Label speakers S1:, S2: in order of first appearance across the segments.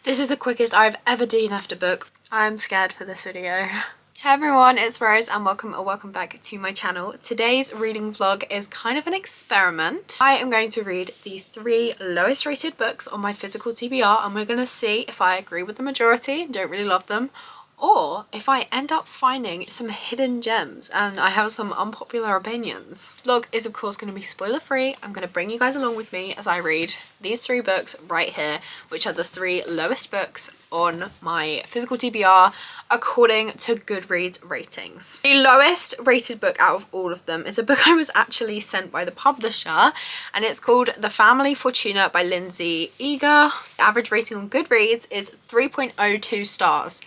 S1: This is the quickest I've ever DNF'd a book. I'm scared for this video. Hey everyone, it's Rose and welcome back to my channel. Today's reading vlog is kind of an experiment. I am going to read the 3 lowest rated books on my physical TBR and we're going to see if I agree with the majority and don't really love them, or if I end up finding some hidden gems and I have some unpopular opinions. This vlog is of course going to be spoiler free. I'm going to bring you guys along with me as I read these 3 books right here, which are the 3 lowest books on my physical TBR according to Goodreads ratings. The lowest rated book out of all of them is a book I was actually sent by the publisher, and it's called The Family Fortuna by Lindsay Eager. The average rating on Goodreads is 3.02 stars.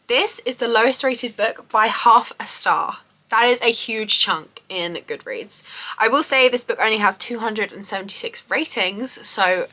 S1: This is the lowest rated book by half a star. That is a huge chunk in Goodreads. I will say this book only has 276 ratings, so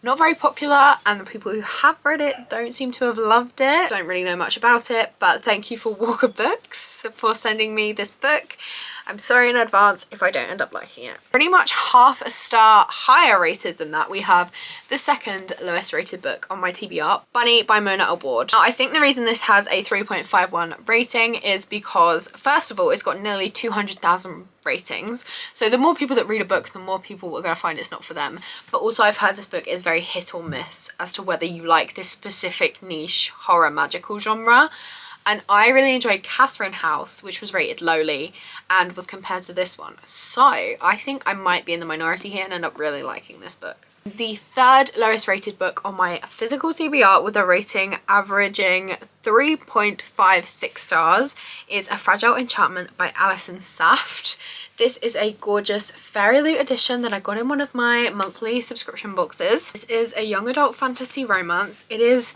S1: not very popular, and the people who have read it don't seem to have loved it. Don't really know much about it, but thank you for Walker Books for sending me this book. I'm sorry in advance if I don't end up liking it. Pretty much half a star higher rated than that, we have the second lowest rated book on my TBR, Bunny by Mona Award. Now, I think the reason this has a 3.51 rating is because, first of all, it's got nearly 200,000 ratings. So the more people that read a book, the more people are going to find it's not for them. But also I've heard this book is very hit or miss as to whether you like this specific niche horror magical genre. And I really enjoyed Catherine House, which was rated lowly and was compared to this one. So I think I might be in the minority here and end up really liking this book. The third lowest rated book on my physical TBR with a rating averaging 3.56 stars is A Fragile Enchantment by Alison Saft. This is a gorgeous Fairy Loot edition that I got in one of my monthly subscription boxes. This is a young adult fantasy romance. It is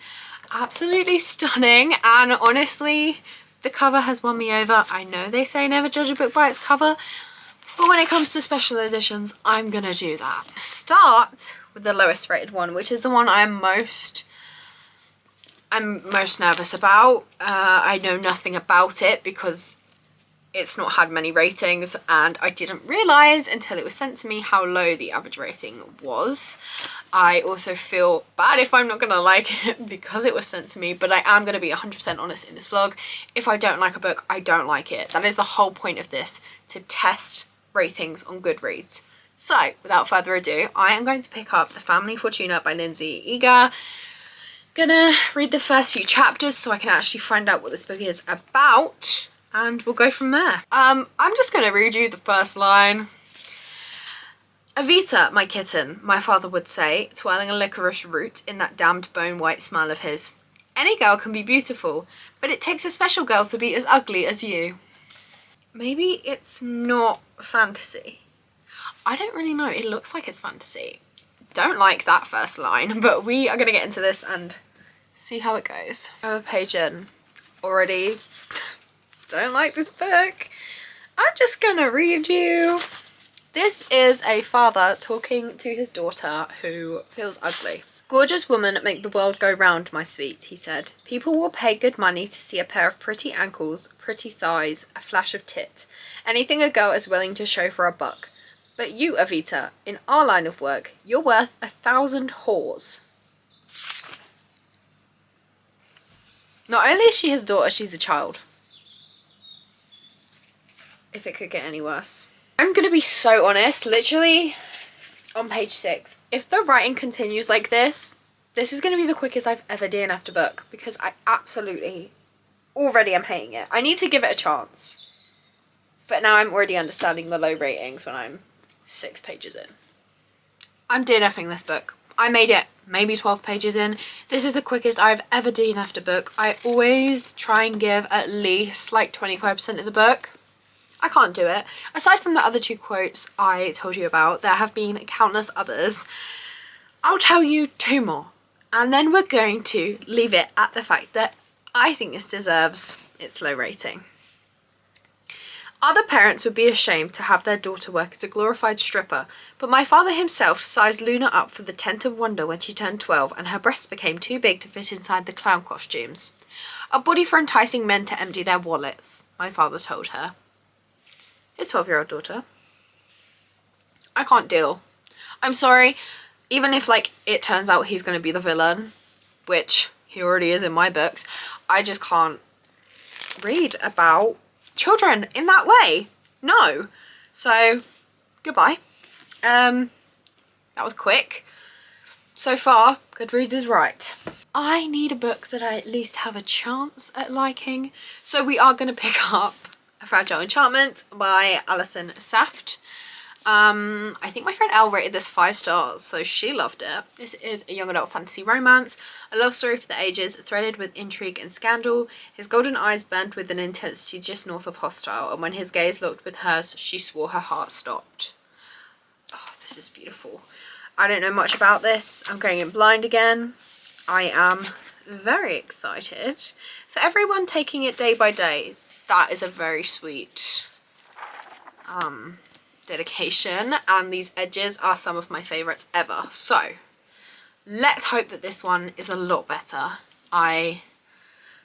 S1: absolutely stunning, and honestly the cover has won me over. I know they say never judge a book by its cover, but when it comes to special editions, I'm gonna do that. Start with the lowest rated one, which is the one I'm most nervous about. I know nothing about it because it's not had many ratings, and I didn't realise until it was sent to me how low the average rating was. I also feel bad if I'm not gonna like it because it was sent to me, but I am gonna be 100% honest in this vlog. If I don't like a book, I don't like it. That is the whole point of this, to test ratings on Goodreads. So without further ado, I am going to pick up The Family Fortuna by Lindsay Eager. Gonna read the first few chapters so I can actually find out what this book is about, and we'll go from there. I'm just gonna read you the first line. Evita, my kitten, my father would say, twirling a licorice root in that damned bone-white smile of his. Any girl can be beautiful, but it takes a special girl to be as ugly as you. Maybe it's not fantasy. I don't really know. It looks like it's fantasy. Don't like that first line, but we are going to get into this and see how it goes. I'm a page in already. Don't like this book. I'm just going to read you. This is a father talking to his daughter who feels ugly. Gorgeous woman make the world go round, my sweet, he said. People will pay good money to see a pair of pretty ankles, pretty thighs, a flash of tit. Anything a girl is willing to show for a buck. But you, Evita, in our line of work, you're worth 1,000 whores. Not only is she his daughter, she's a child. If it could get any worse. I'm gonna be so honest, literally on page 6, if the writing continues like this is gonna be the quickest I've ever DNF'd a book, because I absolutely already am hating it. I need to give it a chance, but now I'm already understanding the low ratings when I'm 6 pages in. I'm DNFing this book. I made it maybe 12 pages in. This is the quickest I've ever DNF'd a book. I always try and give at least like 25% of the book. I can't do it. Aside from the other 2 quotes I told you about, there have been countless others. I'll tell you 2 more, and then we're going to leave it at the fact that I think this deserves its low rating. Other parents would be ashamed to have their daughter work as a glorified stripper, but my father himself sized Luna up for the tent of wonder when she turned 12 and her breasts became too big to fit inside the clown costumes. A body for enticing men to empty their wallets, my father told her. His 12-year-old daughter. I can't deal. I'm sorry, even if like it turns out he's going to be the villain, which he already is in my books. I just can't read about children in that way. No. So goodbye. That was quick. So far, Goodreads is right. I need a book that I at least have a chance at liking. So we are going to pick up A Fragile Enchantment by Alison Saft. I think my friend Elle rated this 5 stars, so she loved it. This is a young adult fantasy romance, a love story for the ages, threaded with intrigue and scandal. His golden eyes burned with an intensity just north of hostile, and when his gaze locked with hers, she swore her heart stopped. Oh, this is beautiful. I don't know much about this. I'm going in blind again. I am very excited. For everyone taking it day by day, that is a very sweet dedication, and these edges are some of my favourites ever. So let's hope that this one is a lot better. I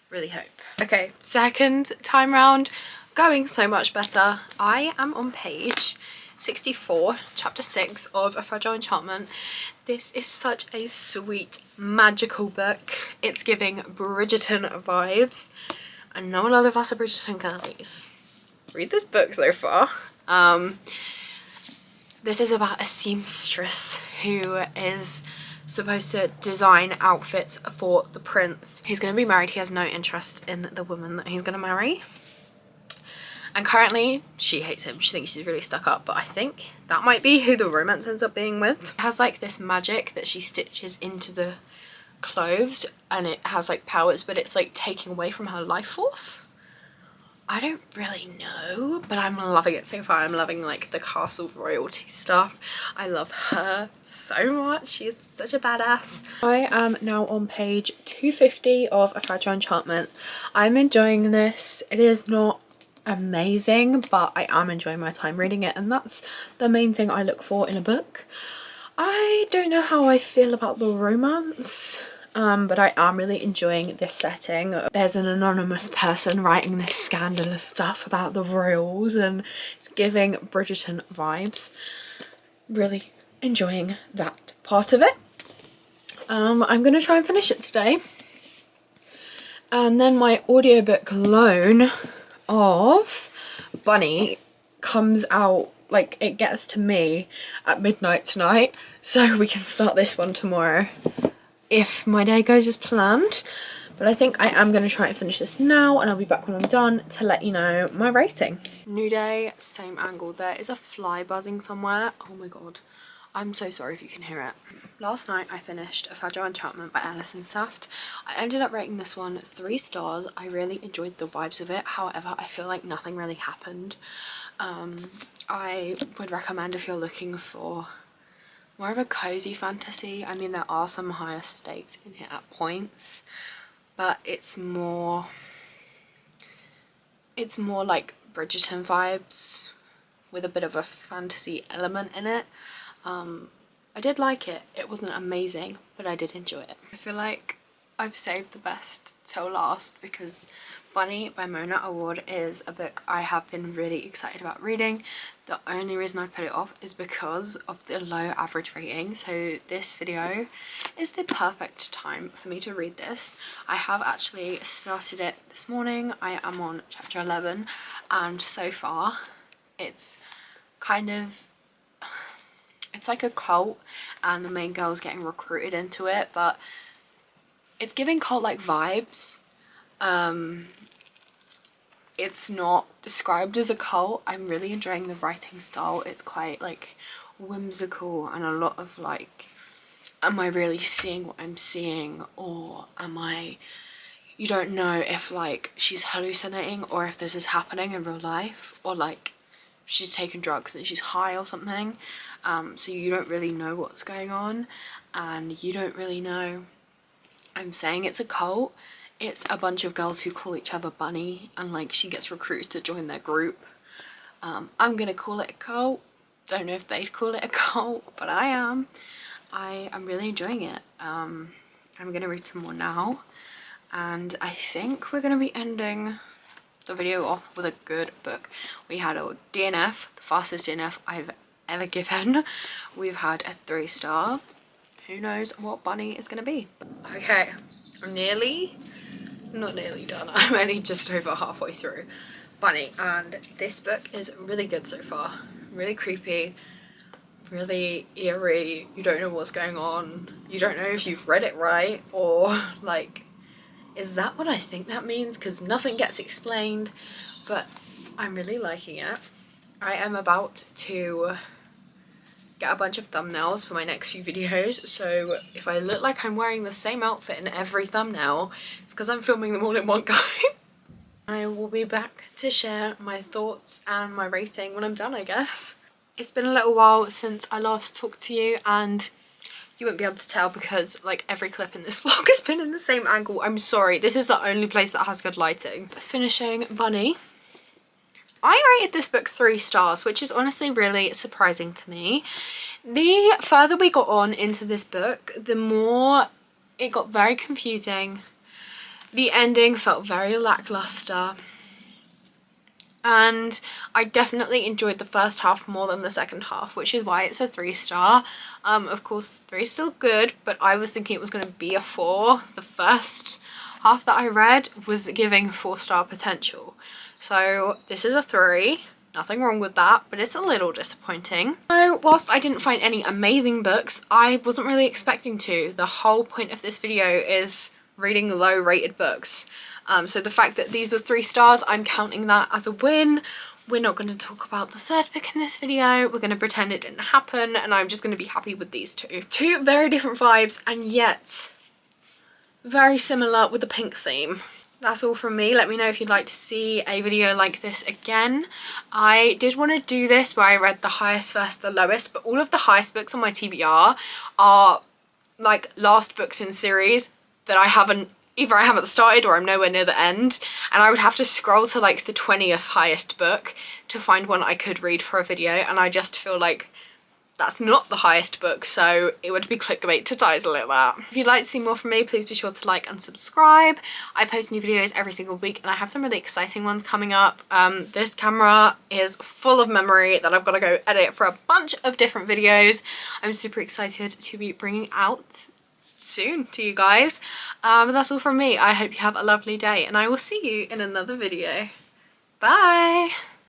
S1: really hope. Okay, second time round, going so much better. I am on page 64, chapter 6 of A Fragile Enchantment. This is such a sweet, magical book. It's giving Bridgerton vibes. And no, a lot of us are Bridgerton girlies. Read this book so far. This is about a seamstress who is supposed to design outfits for the prince. He's going to be married. He has no interest in the woman that he's going to marry. And currently, she hates him. She thinks he's really stuck up, but I think that might be who the romance ends up being with. It has like this magic that she stitches into the clothes, and it has like powers, but it's like taking away from her life force. I don't really know, but I'm loving it so far. I'm loving like the castle royalty stuff. I love her so much. She's such a badass. I am now on page 250 of A Fragile Enchantment. I'm enjoying this. It is not amazing, but I am enjoying my time reading it, and that's the main thing I look for in a book. I don't know how I feel about the romance, but I am really enjoying this setting. There's an anonymous person writing this scandalous stuff about the royals, and it's giving Bridgerton vibes. Really enjoying that part of it. I'm gonna try and finish it today, and then my audiobook loan of Bunny comes out, like it gets to me at midnight tonight, so we can start this one tomorrow if my day goes as planned. But I think I am going to try and finish this now, and I'll be back when I'm done to let you know my rating. New day, same angle. There is a fly buzzing somewhere. Oh my god, I'm so sorry if you can hear it. Last night I finished A Fragile Enchantment by Alison Saft. I ended up rating this one 3 stars. I really enjoyed the vibes of it. However, I feel like nothing really happened. I would recommend if you're looking for more of a cozy fantasy. I mean, there are some higher stakes in it at points, but it's more like Bridgerton vibes with a bit of a fantasy element in it. I did like it. It wasn't amazing, but I did enjoy it. I feel like I've saved the best till last because Bunny by Mona Award is a book I have been really excited about reading. The only reason I put it off is because of the low average rating, so this video is the perfect time for me to read this. I have actually started it this morning. I am on chapter 11, and so far it's kind of, it's like a cult and the main girl's getting recruited into it, but it's giving cult-like vibes. It's not described as a cult. I'm really enjoying the writing style. It's quite like whimsical and a lot of like, am I really seeing what I'm seeing, or am I, you don't know if like she's hallucinating or if this is happening in real life, or like she's taken drugs and she's high or something. So you don't really know what's going on, and you don't really know. I'm saying it's a cult. It's a bunch of girls who call each other Bunny, and like she gets recruited to join their group. I'm gonna call it a cult. Don't know if they'd call it a cult, but I am. I'm really enjoying it. I'm gonna read some more now, and I think we're gonna be ending the video off with a good book. We had a DNF, the fastest DNF I've ever given. We've had a 3-star. who knows what Bunny is going to be. Okay, I'm not nearly done. I'm only just over halfway through Bunny, and this book is really good so far. Really creepy, really eerie. You don't know what's going on. You don't know if you've read it right, or like, is that what I think that means? Because nothing gets explained, but I'm really liking it. I am about to get a bunch of thumbnails for my next few videos, so if I look like I'm wearing the same outfit in every thumbnail, it's because I'm filming them all in one go. I will be back to share my thoughts and my rating when I'm done, I guess. It's been a little while since I last talked to you, and you won't be able to tell because like every clip in this vlog has been in the same angle. I'm sorry, this is the only place that has good lighting. Finishing Bunny. I rated this book 3 stars, which is honestly really surprising to me. The further we got on into this book, the more it got very confusing. The ending felt very lackluster. And I definitely enjoyed the first half more than the second half, which is why it's a 3 star. Of course, 3 is still good, but I was thinking it was going to be a 4. The first half that I read was giving 4-star potential. So this is a 3, nothing wrong with that, but it's a little disappointing. So whilst I didn't find any amazing books, I wasn't really expecting to. The whole point of this video is reading low rated books. So the fact that these were 3 stars, I'm counting that as a win. We're not going to talk about the third book in this video. We're going to pretend it didn't happen, and I'm just going to be happy with these 2. 2 very different vibes, and yet very similar with the pink theme. That's all from me. Let me know if you'd like to see a video like this again. I did want to do this where I read the highest versus the lowest, but all of the highest books on my TBR are like last books in series that I haven't started or I'm nowhere near the end, and I would have to scroll to like the 20th highest book to find one I could read for a video, and I just feel like that's not the highest book, so it would be clickbait to title it that. If you'd like to see more from me, please be sure to like and subscribe. I post new videos every single week, and I have some really exciting ones coming up. This camera is full of memory that I've got to go edit for a bunch of different videos. I'm super excited to be bringing out soon to you guys. But that's all from me. I hope you have a lovely day, and I will see you in another video. Bye!